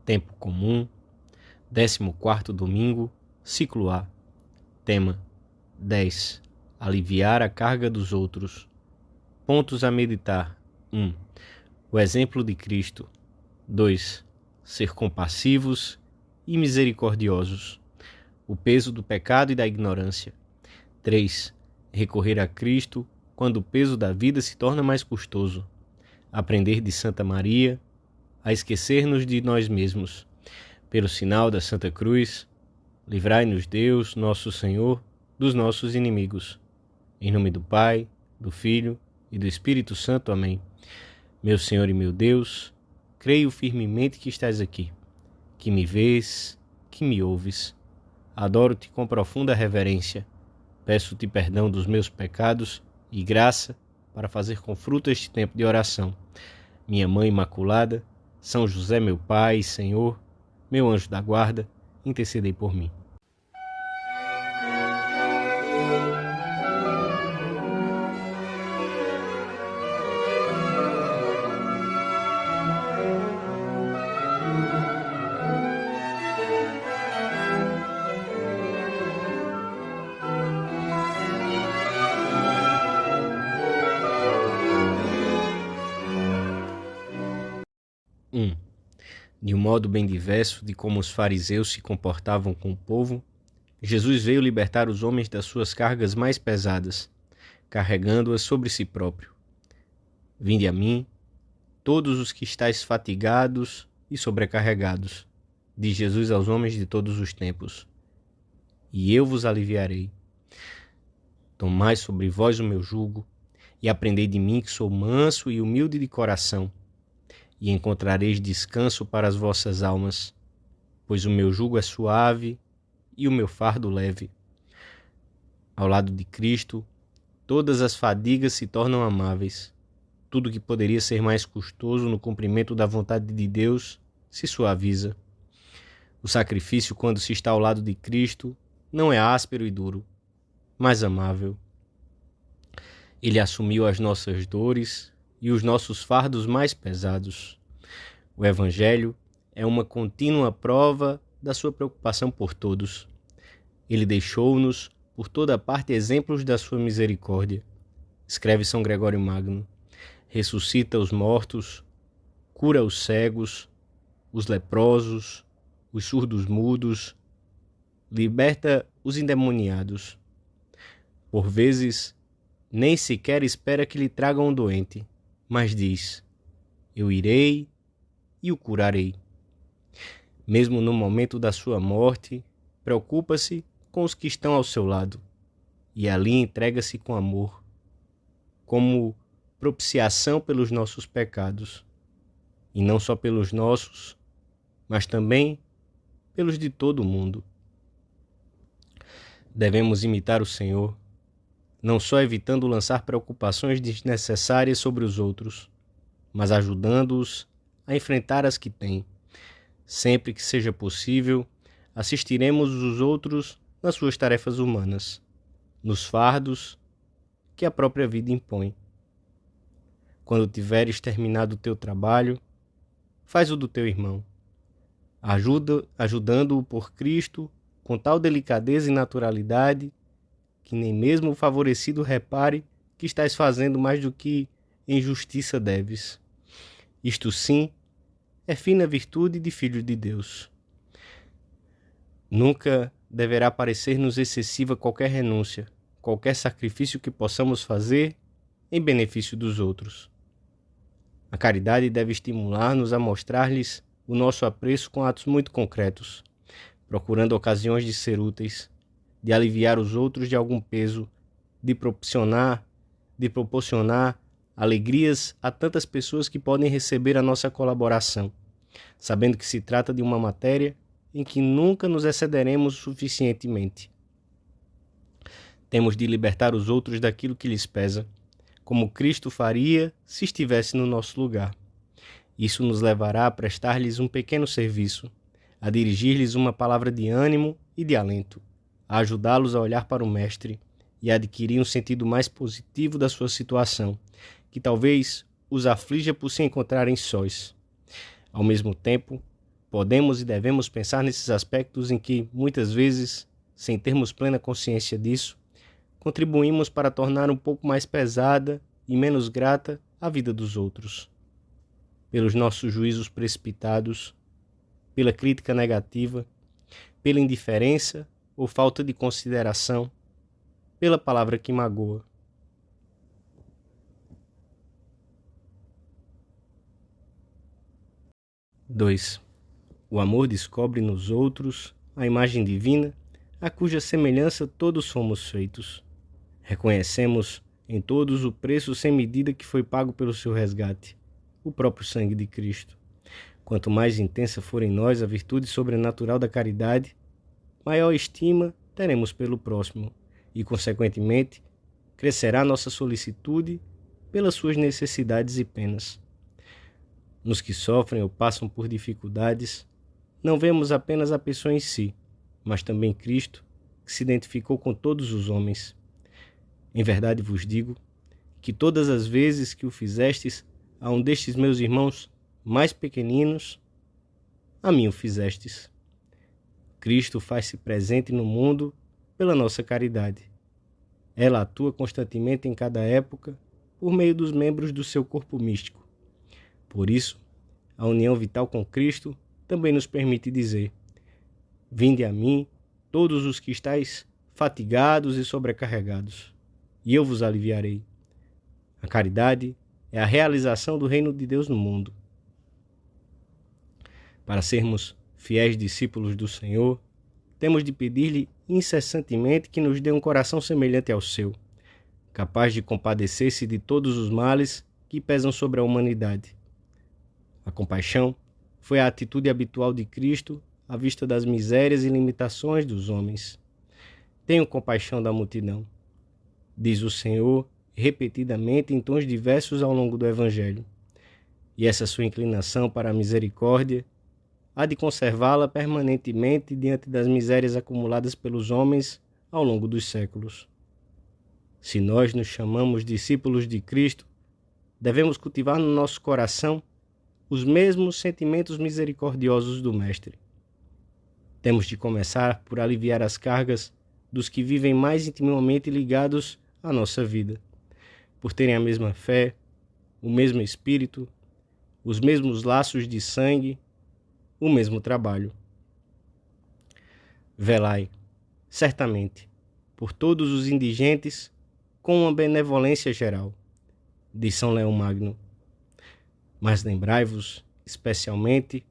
Tempo comum, 14º domingo, ciclo A. Tema 10. Aliviar a carga dos outros. Pontos a meditar. 1. O exemplo de Cristo. 2. Ser compassivos e misericordiosos. O peso do pecado e da ignorância. 3. Recorrer a Cristo quando o peso da vida se torna mais custoso. Aprender de Santa Maria a esquecer-nos de nós mesmos. Pelo sinal da Santa Cruz, livrai-nos Deus, nosso Senhor, dos nossos inimigos. Em nome do Pai, do Filho e do Espírito Santo. Amém. Meu Senhor e meu Deus, creio firmemente que estás aqui, que me vês, que me ouves. Adoro-te com profunda reverência. Peço-te perdão dos meus pecados e graça para fazer com fruto este tempo de oração. Minha Mãe Imaculada, São José, meu Pai e Senhor, meu anjo da guarda, intercedei por mim. De um modo bem diverso de como os fariseus se comportavam com o povo, Jesus veio libertar os homens das suas cargas mais pesadas, carregando-as sobre si próprio. Vinde a mim, todos os que estáis fatigados e sobrecarregados, diz Jesus aos homens de todos os tempos, e eu vos aliviarei. Tomai sobre vós o meu jugo, e aprendei de mim que sou manso e humilde de coração, e encontrareis descanso para as vossas almas, pois o meu jugo é suave e o meu fardo leve. Ao lado de Cristo, todas as fadigas se tornam amáveis. Tudo que poderia ser mais custoso no cumprimento da vontade de Deus se suaviza. O sacrifício, quando se está ao lado de Cristo, não é áspero e duro, mas amável. Ele assumiu as nossas dores e os nossos fardos mais pesados. O Evangelho é uma contínua prova da sua preocupação por todos. Ele deixou-nos, por toda parte, exemplos da sua misericórdia. Escreve São Gregório Magno. Ressuscita os mortos, cura os cegos, os leprosos, os surdos mudos, liberta os endemoniados. Por vezes, nem sequer espera que lhe tragam um doente, mas diz: eu irei e o curarei. Mesmo no momento da sua morte, preocupa-se com os que estão ao seu lado, e ali entrega-se com amor, como propiciação pelos nossos pecados, e não só pelos nossos, mas também pelos de todo o mundo. Devemos imitar o Senhor, não só evitando lançar preocupações desnecessárias sobre os outros, mas ajudando-os a enfrentar as que têm. Sempre que seja possível, assistiremos os outros nas suas tarefas humanas, nos fardos que a própria vida impõe. Quando tiveres terminado o teu trabalho, faz o do teu irmão. Ajudando-o por Cristo com tal delicadeza e naturalidade que nem mesmo o favorecido repare que estás fazendo mais do que em justiça deves. Isto sim é fina virtude de filho de Deus. Nunca deverá parecer-nos excessiva qualquer renúncia, qualquer sacrifício que possamos fazer em benefício dos outros. A caridade deve estimular-nos a mostrar-lhes o nosso apreço com atos muito concretos, procurando ocasiões de ser úteis, de aliviar os outros de algum peso, de proporcionar alegrias a tantas pessoas que podem receber a nossa colaboração, sabendo que se trata de uma matéria em que nunca nos excederemos suficientemente. Temos de libertar os outros daquilo que lhes pesa, como Cristo faria se estivesse no nosso lugar. Isso nos levará a prestar-lhes um pequeno serviço, a dirigir-lhes uma palavra de ânimo e de alento, a ajudá-los a olhar para o Mestre e a adquirir um sentido mais positivo da sua situação, que talvez os aflija por se encontrarem sós. Ao mesmo tempo, Podemos e devemos pensar nesses aspectos em que, muitas vezes, sem termos plena consciência disso, contribuímos para tornar um pouco mais pesada e menos grata a vida dos outros. Pelos nossos juízos precipitados, pela crítica negativa, pela indiferença ou falta de consideração, pela palavra que magoa. Dois. O amor descobre nos outros a imagem divina, a cuja semelhança todos fomos feitos. Reconhecemos em todos o preço sem medida que foi pago pelo seu resgate, o próprio sangue de Cristo. Quanto mais intensa for em nós a virtude sobrenatural da caridade, maior estima teremos pelo próximo e, consequentemente, crescerá nossa solicitude pelas suas necessidades e penas. Nos que sofrem ou passam por dificuldades, não vemos apenas a pessoa em si, mas também Cristo, que se identificou com todos os homens. Em verdade vos digo que todas as vezes que o fizestes a um destes meus irmãos mais pequeninos, a mim o fizestes. Cristo faz-se presente no mundo pela nossa caridade. Ela atua constantemente em cada época por meio dos membros do seu corpo místico. Por isso, a união vital com Cristo também nos permite dizer: vinde a mim, todos os que estáis fatigados e sobrecarregados, e eu vos aliviarei. A caridade é a realização do reino de Deus no mundo. Para sermos fiéis discípulos do Senhor, temos de pedir-lhe incessantemente que nos dê um coração semelhante ao seu, capaz de compadecer-se de todos os males que pesam sobre a humanidade. A compaixão foi a atitude habitual de Cristo à vista das misérias e limitações dos homens. Tenho compaixão da multidão, diz o Senhor repetidamente em tons diversos ao longo do Evangelho. E essa sua inclinação para a misericórdia há de conservá-la permanentemente diante das misérias acumuladas pelos homens ao longo dos séculos. Se nós nos chamamos discípulos de Cristo, devemos cultivar no nosso coração os mesmos sentimentos misericordiosos do Mestre. Temos de começar por aliviar as cargas dos que vivem mais intimamente ligados à nossa vida, por terem a mesma fé, o mesmo espírito, os mesmos laços de sangue, o mesmo trabalho. Velai, certamente, por todos os indigentes com uma benevolência geral, diz São Leão Magno. Mas lembrai-vos, especialmente,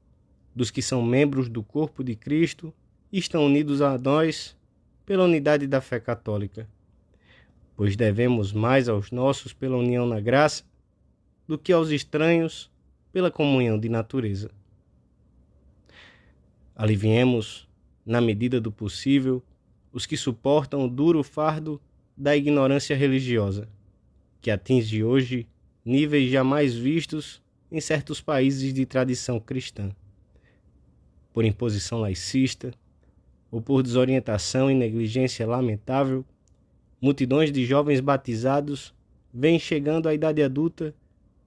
dos que são membros do corpo de Cristo e estão unidos a nós pela unidade da fé católica, pois devemos mais aos nossos pela união na graça do que aos estranhos pela comunhão de natureza. Aliviemos, na medida do possível, os que suportam o duro fardo da ignorância religiosa, que atinge hoje níveis jamais vistos em certos países de tradição cristã. Por imposição laicista, ou por desorientação e negligência lamentável, multidões de jovens batizados vêm chegando à idade adulta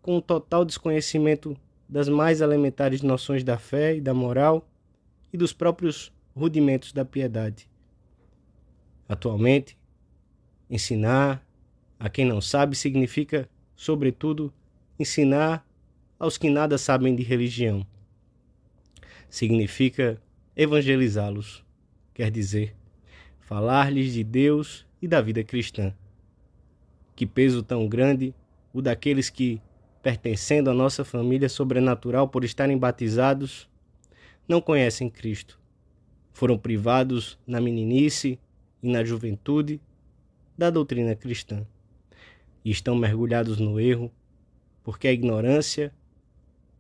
com um total desconhecimento das mais elementares noções da fé e da moral e dos próprios rudimentos da piedade. Atualmente, ensinar a quem não sabe significa, sobretudo, ensinar aos que nada sabem de religião. Significa evangelizá-los, quer dizer, falar-lhes de Deus e da vida cristã. Que peso tão grande o daqueles que, pertencendo à nossa família sobrenatural por estarem batizados, não conhecem Cristo. Foram privados na meninice e na juventude da doutrina cristã e estão mergulhados no erro, porque a ignorância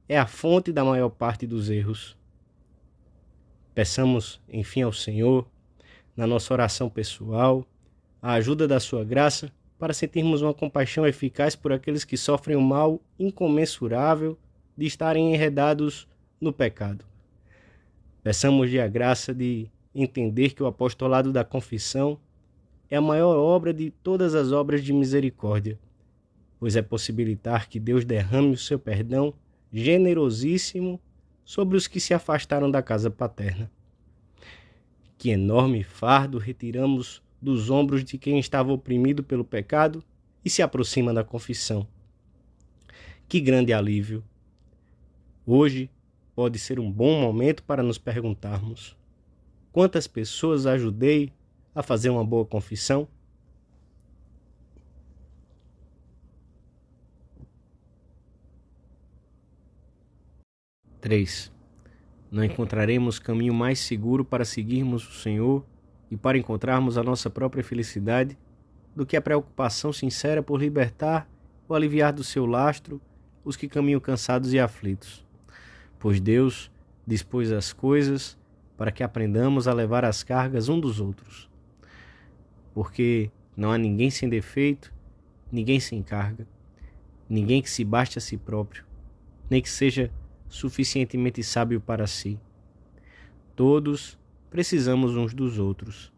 é a fonte da maior parte dos erros. Peçamos, enfim, ao Senhor, na nossa oração pessoal, a ajuda da sua graça para sentirmos uma compaixão eficaz por aqueles que sofrem o mal incomensurável de estarem enredados no pecado. Peçamos-lhe a graça de entender que o apostolado da confissão é a maior obra de todas as obras de misericórdia, pois é possibilitar que Deus derrame o seu perdão generosíssimo sobre os que se afastaram da casa paterna. Que enorme fardo retiramos dos ombros de quem estava oprimido pelo pecado e se aproxima da confissão. Que grande alívio! Hoje pode ser um bom momento para nos perguntarmos: quantas pessoas ajudei a fazer uma boa confissão? 3. Não encontraremos caminho mais seguro para seguirmos o Senhor e para encontrarmos a nossa própria felicidade do que a preocupação sincera por libertar ou aliviar do seu lastro os que caminham cansados e aflitos. Pois Deus dispôs as coisas para que aprendamos a levar as cargas um dos outros. Porque não há ninguém sem defeito, ninguém sem carga, ninguém que se baste a si próprio, nem que seja suficientemente sábio para si. Todos precisamos uns dos outros.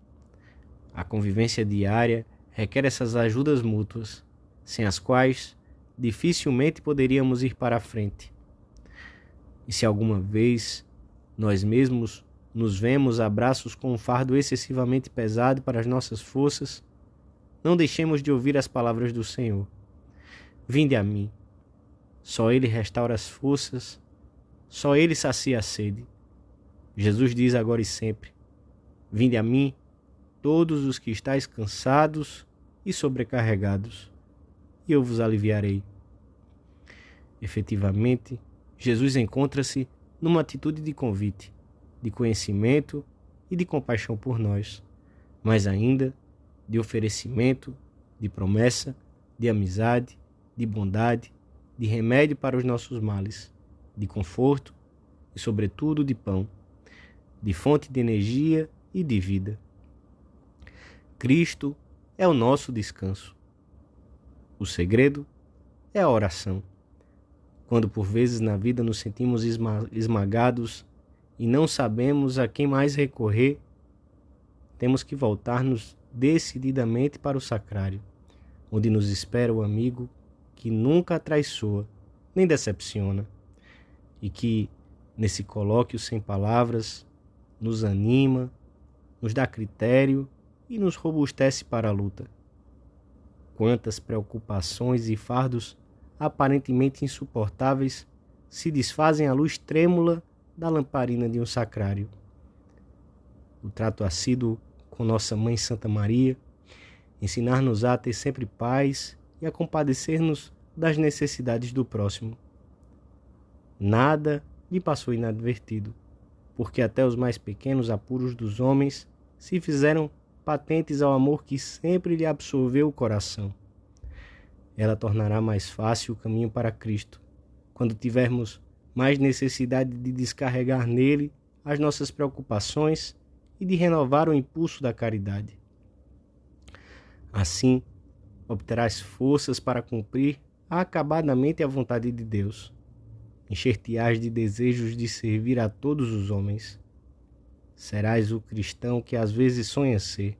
A convivência diária requer essas ajudas mútuas, sem as quais dificilmente poderíamos ir para a frente. E se alguma vez nós mesmos nos vemos a braços com um fardo excessivamente pesado para as nossas forças, não deixemos de ouvir as palavras do Senhor. Vinde a mim. Só Ele restaura as forças, só Ele sacia a sede. Jesus diz agora e sempre: vinde a mim, todos os que estáis cansados e sobrecarregados, e eu vos aliviarei. Efetivamente, Jesus encontra-se numa atitude de convite, de conhecimento e de compaixão por nós, mas ainda de oferecimento, de promessa, de amizade, de bondade, de remédio para os nossos males, de conforto e, sobretudo, de pão, de fonte de energia e de vida. Cristo é o nosso descanso. O segredo é a oração. Quando por vezes na vida nos sentimos esmagados e não sabemos a quem mais recorrer, temos que voltar-nos decididamente para o sacrário, onde nos espera o amigo que nunca atraiçoa nem decepciona, e que, nesse colóquio sem palavras, nos anima, nos dá critério e nos robustece para a luta. Quantas preocupações e fardos aparentemente insuportáveis se desfazem à luz trêmula da lamparina de um sacrário. O trato assíduo com nossa Mãe Santa Maria, ensinar-nos a ter sempre paz e a compadecer-nos das necessidades do próximo. Nada lhe passou inadvertido, porque até os mais pequenos apuros dos homens se fizeram patentes ao amor que sempre lhe absorveu o coração. Ela tornará mais fácil o caminho para Cristo, quando tivermos mais necessidade de descarregar nele as nossas preocupações e de renovar o impulso da caridade. Assim, obterás forças para cumprir acabadamente a vontade de Deus. Encher-te-ás de desejos de servir a todos os homens. Serás o cristão que às vezes sonha ser,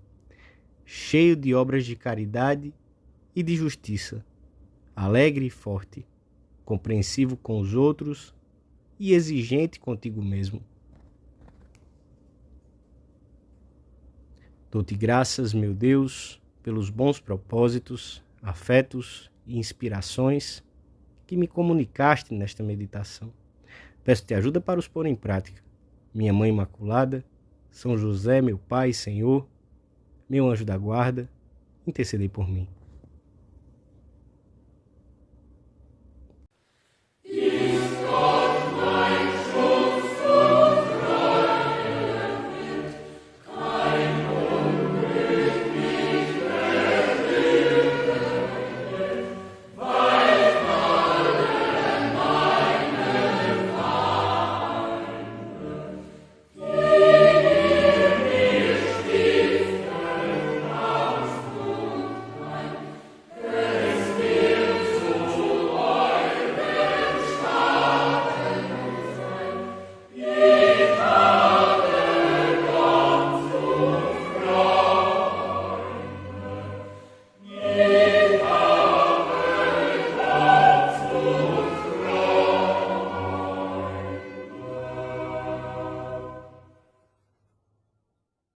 cheio de obras de caridade e de justiça, alegre e forte, compreensivo com os outros e exigente contigo mesmo. Dou-te graças, meu Deus, pelos bons propósitos, afetos e inspirações que me comunicaste nesta meditação. Peço-te ajuda para os pôr em prática. Minha Mãe Imaculada, São José, meu Pai e Senhor, meu anjo da guarda, intercedei por mim.